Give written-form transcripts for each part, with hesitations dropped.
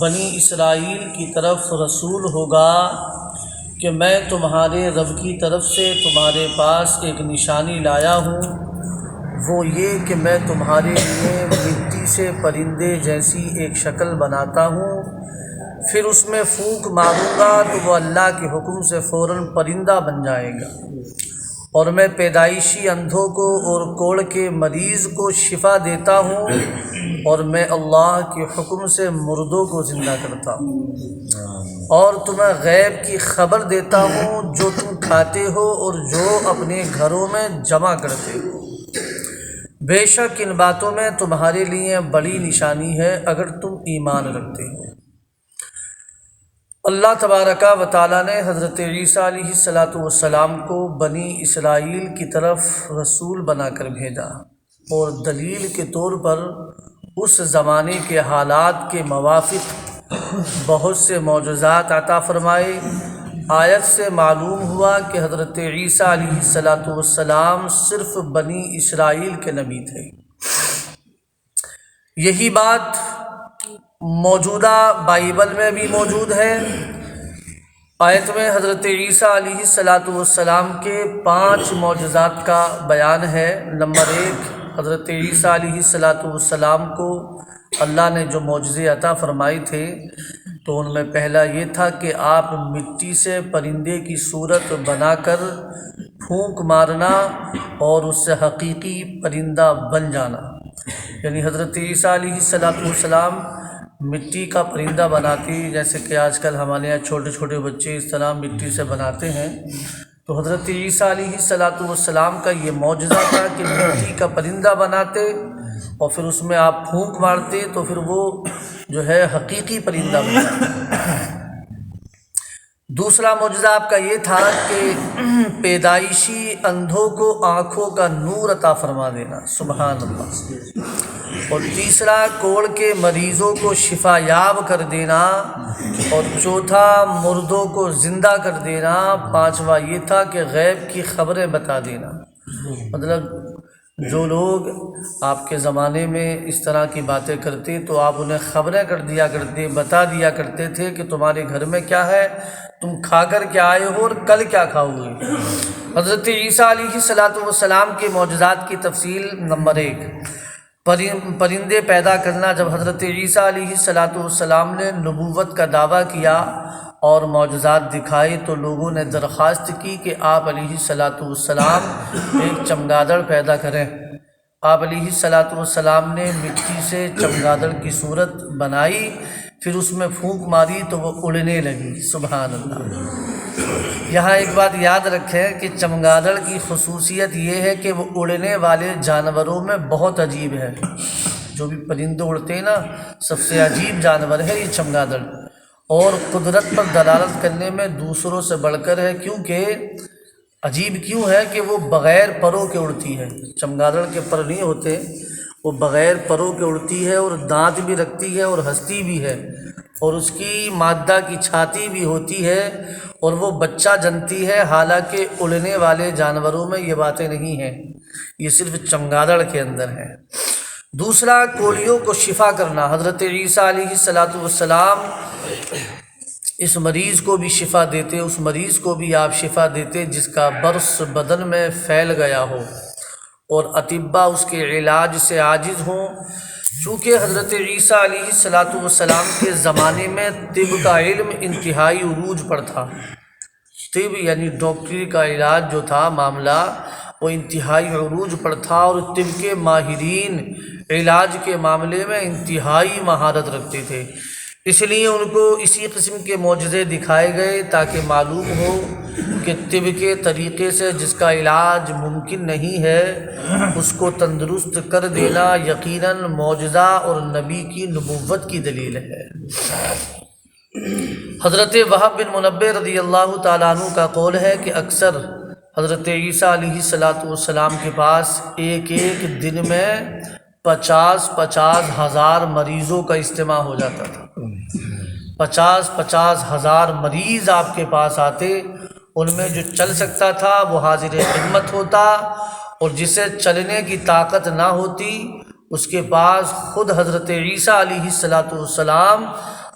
بنی اسرائیل کی طرف رسول ہوگا کہ میں تمہارے رب کی طرف سے تمہارے پاس ایک نشانی لایا ہوں، وہ یہ کہ میں تمہارے لیے مٹی سے پرندے جیسی ایک شکل بناتا ہوں، پھر اس میں پھونک ماروں گا تو وہ اللہ کے حکم سے فوراً پرندہ بن جائے گا، اور میں پیدائشی اندھوں کو اور کوڑ کے مریض کو شفا دیتا ہوں، اور میں اللہ کے حکم سے مردوں کو زندہ کرتا ہوں، اور تمہیں غیب کی خبر دیتا ہوں جو تم کھاتے ہو اور جو اپنے گھروں میں جمع کرتے ہو۔ بے شک ان باتوں میں تمہارے لیے بڑی نشانی ہے اگر تم ایمان رکھتے ہو۔ اللہ تبارک و تعالیٰ نے حضرت عیسیٰ علیہ السلام کو بنی اسرائیل کی طرف رسول بنا کر بھیجا، اور دلیل کے طور پر اس زمانے کے حالات کے موافق بہت سے معجزات عطا فرمائے۔ آیت سے معلوم ہوا کہ حضرت عیسیٰ علیہ السلام صرف بنی اسرائیل کے نبی تھے۔ یہی بات موجودہ بائبل میں بھی موجود ہے۔ آیت میں حضرت عیسیٰ علیہ السلام کے 5 معجزات کا بیان ہے۔ نمبر 1، حضرت عیسیٰ علیہ السلام کو اللہ نے جو معجزے عطا فرمائے تھے تو ان میں پہلا یہ تھا کہ آپ مٹی سے پرندے کی صورت بنا کر پھونک مارنا اور اس سے حقیقی پرندہ بن جانا، یعنی حضرت عیسیٰ علیہ السلام مٹی کا پرندہ بناتی، جیسے کہ آج کل ہمارے یہاں چھوٹے چھوٹے بچے اس طرح مٹی سے بناتے ہیں، تو حضرت عیسیٰ علیہ السلام کا یہ معجزہ تھا کہ مٹی کا پرندہ بناتے اور پھر اس میں آپ پھونک مارتے تو پھر وہ جو ہے حقیقی پرندہ بنتا۔ دوسرا معجزہ آپ کا یہ تھا کہ پیدائشی اندھوں کو آنکھوں کا نور عطا فرما دینا، سبحان اللہ۔ اور تیسرا کوڑ کے مریضوں کو شفا یاب کر دینا، اور چوتھا مردوں کو زندہ کر دینا، پانچواں یہ تھا کہ غیب کی خبریں بتا دینا۔ مطلب جو لوگ آپ کے زمانے میں اس طرح کی باتیں کرتے تو آپ انہیں خبریں کر دیا کرتے، بتا دیا کرتے تھے کہ تمہارے گھر میں کیا ہے، تم کھا کر کیا آئے ہو اور کل کیا کھاؤ گے۔ حضرت عیسیٰ علیہ السلام کے معجزات کی تفصیل۔ نمبر 1، پرندے پیدا کرنا۔ جب حضرت عیسیٰ علیہ السلام نے نبوت کا دعویٰ کیا اور معجزات دکھائے تو لوگوں نے درخواست کی کہ آپ علیہ السلام ایک چمگادڑ پیدا کریں۔ آپ علیہ السلام نے مٹی سے چمگادڑ کی صورت بنائی، پھر اس میں پھونک ماری تو وہ اڑنے لگی، سبحان اللہ۔ یہاں ایک بات یاد رکھیں کہ چمگادڑ کی خصوصیت یہ ہے کہ وہ اڑنے والے جانوروں میں بہت عجیب ہے۔ جو بھی پرندے اڑتے ہیں نا، سب سے عجیب جانور ہے یہ چمگادڑ، اور قدرت پر دلالت کرنے میں دوسروں سے بڑھ کر ہے۔ کیونکہ عجیب کیوں ہے کہ وہ بغیر پروں کے اڑتی ہے۔ چمگادڑ کے پر نہیں ہوتے، وہ بغیر پروں کے اڑتی ہے، اور دانت بھی رکھتی ہے اور ہنستی بھی ہے، اور اس کی مادہ کی چھاتی بھی ہوتی ہے، اور وہ بچہ جنتی ہے۔ حالانکہ اڑنے والے جانوروں میں یہ باتیں نہیں ہیں، یہ صرف چمگادڑ کے اندر ہے۔ دوسرا، کوڑیوں کو شفا کرنا۔ حضرت عیسیٰ علیہ السلام اس مریض کو بھی شفا دیتے، اس مریض کو بھی آپ شفا دیتے جس کا برص بدن میں پھیل گیا ہو اور اطباء اس کے علاج سے عاجز ہوں۔ چونکہ حضرت عیسیٰ علیہ السلام کے زمانے میں طب کا علم انتہائی عروج پر تھا۔ طب یعنی ڈاکٹری کا علاج جو تھا معاملہ، وہ انتہائی عروج پر تھا، اور طب کے ماہرین علاج کے معاملے میں انتہائی مہارت رکھتے تھے۔ اس لیے ان کو اسی قسم کے معجزے دکھائے گئے تاکہ معلوم ہو کہ طب کے طریقے سے جس کا علاج ممکن نہیں ہے اس کو تندرست کر دینا یقیناً معجزہ اور نبی کی نبوت کی دلیل ہے۔ حضرت وہب بن منبہ رضی اللہ تعالیٰ عنہ کا قول ہے کہ اکثر حضرت عیسیٰ علیہ السلام کے پاس ایک دن میں 50 ہزار مریضوں کا اجتماع ہو جاتا تھا۔ 50 ہزار مریض آپ کے پاس آتے، ان میں جو چل سکتا تھا وہ حاضر خدمت ہوتا، اور جسے چلنے کی طاقت نہ ہوتی اس کے پاس خود حضرت عیسیٰ علیہ السلام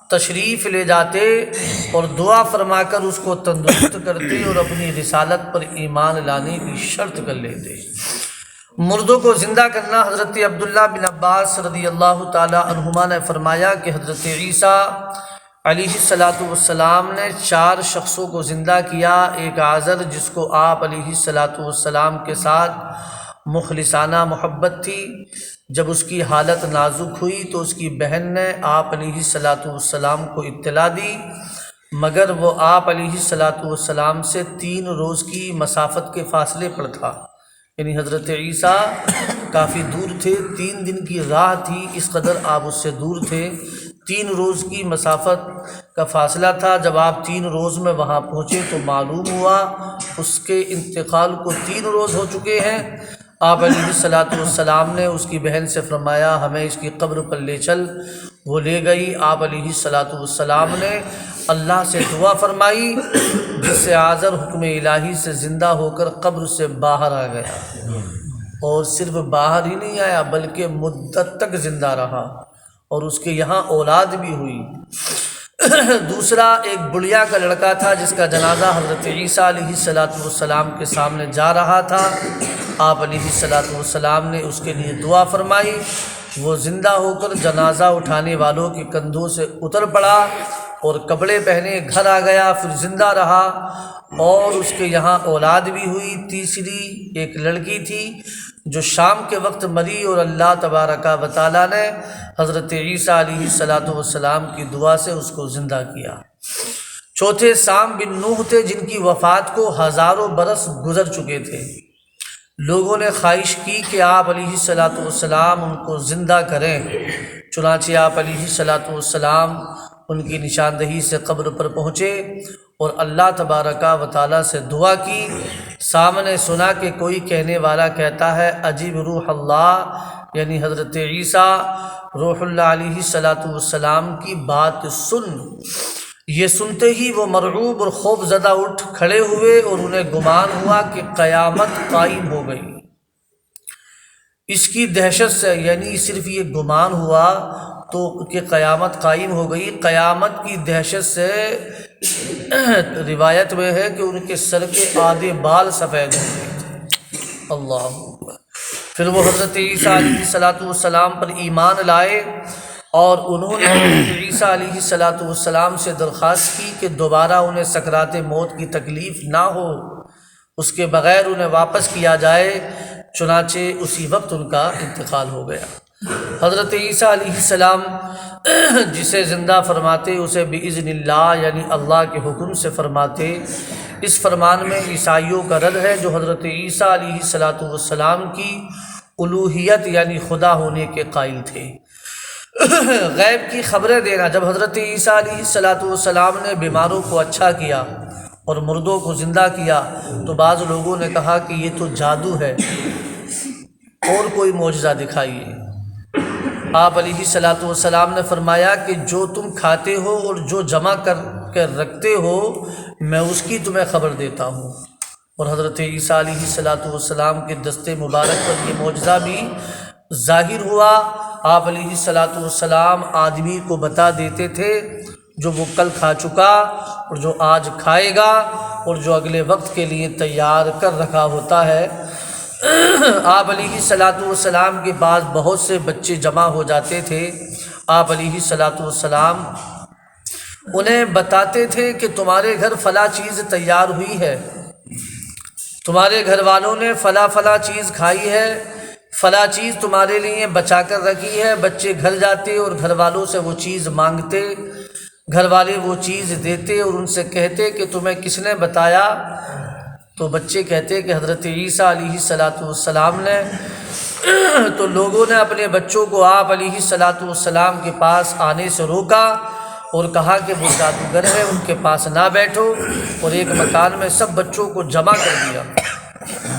تشریف لے جاتے اور دعا فرما کر اس کو تندرست کرتے اور اپنی رسالت پر ایمان لانے کی شرط کر لیتے۔ مردوں کو زندہ کرنا، حضرت عبداللہ بن عباس رضی اللہ تعالیٰ عنہما نے فرمایا کہ حضرت عیسیٰ علیہ السلام نے 4 شخصوں کو زندہ کیا۔ ایک عازر جس کو آپ علیہ السلام کے ساتھ مخلصانہ محبت تھی، جب اس کی حالت نازک ہوئی تو اس کی بہن نے آپ علیہ السلام کو اطلاع دی، مگر وہ آپ علیہ السلام سے 3 روز کی مسافت کے فاصلے پر تھا، یعنی حضرت عیسیٰ کافی دور تھے، 3 دن کی راہ تھی، اس قدر آپ اس سے دور تھے، 3 روز کی مسافت کا فاصلہ تھا۔ جب آپ 3 روز میں وہاں پہنچے تو معلوم ہوا اس کے انتقال کو 3 روز ہو چکے ہیں۔ آپ علیہ السلام نے اس کی بہن سے فرمایا ہمیں اس کی قبر پر لے چل، وہ لے گئی۔ آپ علیہ السلام نے اللہ سے دعا فرمائی جس سے عازر حکم الہی سے زندہ ہو کر قبر سے باہر آ گیا، اور صرف باہر ہی نہیں آیا بلکہ مدت تک زندہ رہا، اور اس کے یہاں اولاد بھی ہوئی۔ دوسرا ایک بڑھیا کا لڑکا تھا جس کا جنازہ حضرت عیسیٰ علیہ السلام کے سامنے جا رہا تھا۔ آپ علیہ السلام نے اس کے لیے دعا فرمائی، وہ زندہ ہو کر جنازہ اٹھانے والوں کے کندھوں سے اتر پڑا اور کپڑے پہنے گھر آ گیا، پھر زندہ رہا اور اس کے یہاں اولاد بھی ہوئی۔ تیسری ایک لڑکی تھی جو شام کے وقت مری اور اللہ تبارک و تعالیٰ نے حضرت عیسیٰ علیہ السلام کی دعا سے اس کو زندہ کیا۔ چوتھے سام بن نوح تھے جن کی وفات کو ہزاروں برس گزر چکے تھے۔ لوگوں نے خواہش کی کہ آپ علیہ السلام ان کو زندہ کریں، چنانچہ آپ علیہ السلام ان کی نشاندہی سے قبر پر پہنچے اور اللہ تبارک و تعالیٰ سے دعا کی۔ سامنے سنا کہ کوئی کہنے والا کہتا ہے عجیب روح اللہ، یعنی حضرت عیسیٰ روح اللہ علیہ السلام کی بات سن۔ یہ سنتے ہی وہ مرعوب اور خوف زدہ اٹھ کھڑے ہوئے اور انہیں گمان ہوا کہ قیامت قائم ہو گئی۔ اس کی دہشت سے، یعنی صرف یہ گمان ہوا تو کہ قیامت قائم ہو گئی، قیامت کی دہشت سے روایت میں ہے کہ ان کے سر کے آدھے بال سفید ہو گئے تھے۔ اللہ اکبر۔ پھر وہ حضرت عیسیٰ علیہ السلام پر ایمان لائے اور انہوں نے حضرت عیسیٰ علیہ السلام سے درخواست کی کہ دوبارہ انہیں سکرات موت کی تکلیف نہ ہو، اس کے بغیر انہیں واپس کیا جائے، چنانچہ اسی وقت ان کا انتقال ہو گیا۔ حضرت عیسیٰ علیہ السلام جسے زندہ فرماتے اسے بإذن اللہ، یعنی اللہ کے حکم سے فرماتے۔ اس فرمان میں عیسائیوں کا رد ہے جو حضرت عیسیٰ علیہ السلام کی الوہیت یعنی خدا ہونے کے قائل تھے۔ غیب کی خبریں دینا، جب حضرت عیسیٰ علیہ السلام نے بیماروں کو اچھا کیا اور مردوں کو زندہ کیا تو بعض لوگوں نے کہا کہ یہ تو جادو ہے، اور کوئی معجزہ دکھائیے۔ آپ علیہ السلام نے فرمایا کہ جو تم کھاتے ہو اور جو جمع کر کے رکھتے ہو میں اس کی تمہیں خبر دیتا ہوں، اور حضرت عیسیٰ علیہ السلام کے دست مبارک پر یہ معجزہ بھی ظاہر ہوا۔ آپ علیہ السلام آدمی کو بتا دیتے تھے جو وہ کل کھا چکا اور جو آج کھائے گا اور جو اگلے وقت کے لیے تیار کر رکھا ہوتا ہے۔ آپ علیہ السلام کے پاس بہت سے بچے جمع ہو جاتے تھے۔ آپ علیہ السلام انہیں بتاتے تھے کہ تمہارے گھر فلاں چیز تیار ہوئی ہے، تمہارے گھر والوں نے فلاں چیز کھائی ہے، فلاں چیز تمہارے لیے بچا کر رکھی ہے۔ بچے گھر جاتے اور گھر والوں سے وہ چیز مانگتے، گھر والے وہ چیز دیتے اور ان سے کہتے کہ تمہیں کس نے بتایا؟ تو بچے کہتے کہ حضرت عیسیٰ علیہ السلام نے۔ تو لوگوں نے اپنے بچوں کو آپ علیہ السلام کے پاس آنے سے روکا اور کہا کہ وہ جادوگر ہے، ان کے پاس نہ بیٹھو، اور ایک مکان میں سب بچوں کو جمع کر دیا۔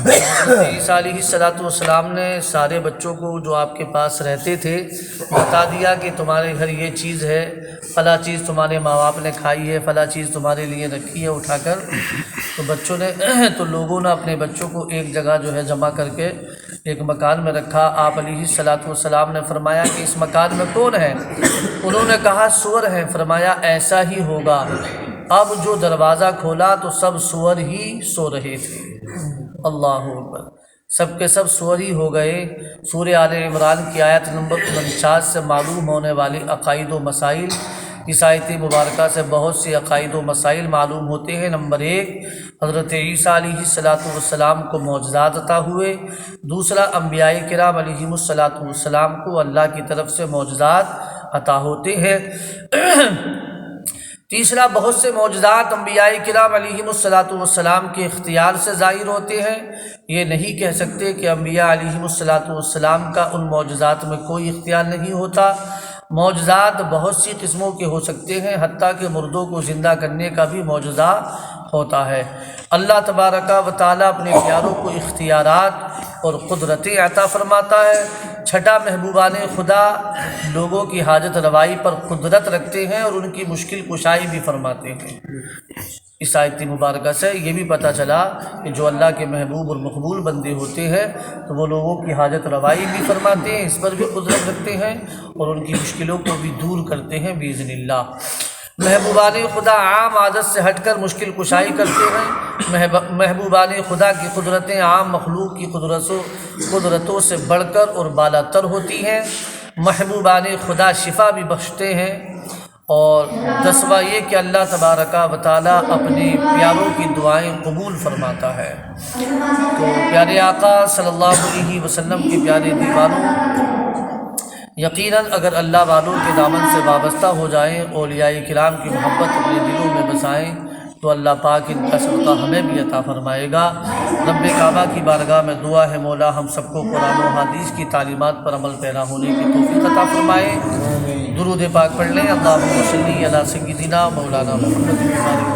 حضرت عیسیٰ علیہ السلام نے سارے بچوں کو جو آپ کے پاس رہتے تھے بتا دیا کہ تمہارے گھر یہ چیز ہے، فلاں چیز تمہارے ماں باپ نے کھائی ہے، فلاں چیز تمہارے لیے رکھی ہے اٹھا کر۔ تو لوگوں نے اپنے بچوں کو ایک جگہ جو ہے جمع کر کے ایک مکان میں رکھا۔ آپ علیہ الصلوۃ والسلام نے فرمایا کہ اس مکان میں کون ہے؟ انہوں نے کہا سور ہیں۔ فرمایا ایسا ہی ہوگا۔ اب جو دروازہ کھولا تو سب سور ہی سو رہے تھے۔ اللہ اکبر، سب کے سب سور ہی ہو گئے۔ سورہ آل عمران کی آیت نمبر 49 سے معلوم ہونے والی عقائد و مسائل، اس آیت مبارکہ سے بہت سے عقائد و مسائل معلوم ہوتے ہیں۔ نمبر 1، حضرت عیسیٰ علیہ السلام کو معجزات عطا ہوئے۔ دوسرا، انبیاء کرام علیہم السلام کو اللہ کی طرف سے معجزات عطا ہوتے ہیں۔ تیسرا، بہت سے معجزات انبیاء کرام علیہم السلام کے اختیار سے ظاہر ہوتے ہیں۔ یہ نہیں کہہ سکتے کہ انبیاء علیہم السلام کا ان معجزات میں کوئی اختیار نہیں ہوتا۔ معجزات بہت سی قسموں کے ہو سکتے ہیں، حتیٰ کہ مردوں کو زندہ کرنے کا بھی معجزہ ہوتا ہے۔ اللہ تبارک و تعالیٰ اپنے پیاروں کو اختیارات اور قدرتیں عطا فرماتا ہے۔ چھٹا، محبوبان خدا لوگوں کی حاجت روائی پر قدرت رکھتے ہیں اور ان کی مشکل کشائی بھی فرماتے ہیں۔ اس آیت مبارکہ سے یہ بھی پتہ چلا کہ جو اللہ کے محبوب اور مقبول بندے ہوتے ہیں تو وہ لوگوں کی حاجت روائی بھی فرماتے ہیں، اس پر بھی قدرت رکھتے ہیں اور ان کی مشکلوں کو بھی دور کرتے ہیں باذن اللہ۔ محبوبان خدا عام عادت سے ہٹ کر مشکل کشائی کرتے ہیں۔ محبوبان خدا کی قدرتیں عام مخلوق کی قدرتوں سے بڑھ کر اور بالا تر ہوتی ہیں۔ محبوبان خدا شفا بھی بخشتے ہیں۔ اور 10واں یہ کہ اللہ تبارک و تعالیٰ اپنے پیاروں کی دعائیں قبول فرماتا ہے۔ تو پیارے آقا صلی اللہ علیہ وسلم کے پیارے دیوانوں، یقیناً اگر اللہ والوں کے دامن سے وابستہ ہو جائیں، اولیاء کرام کی محبت اپنے دلوں میں بسائیں تو اللہ پاک ان کا صدقہ ہمیں بھی عطا فرمائے گا۔ رب کعبہ کی بارگاہ میں دعا ہے مولا ہم سب کو قرآن و حدیث کی تعلیمات پر عمل پیرا ہونے کی توفیق عطا فرمائے۔ درود پاک پڑھ لیں۔ اللہم صلی علی سیدنا مولانا محمد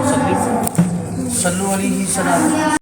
وسلم، صلو علیہ وسلم۔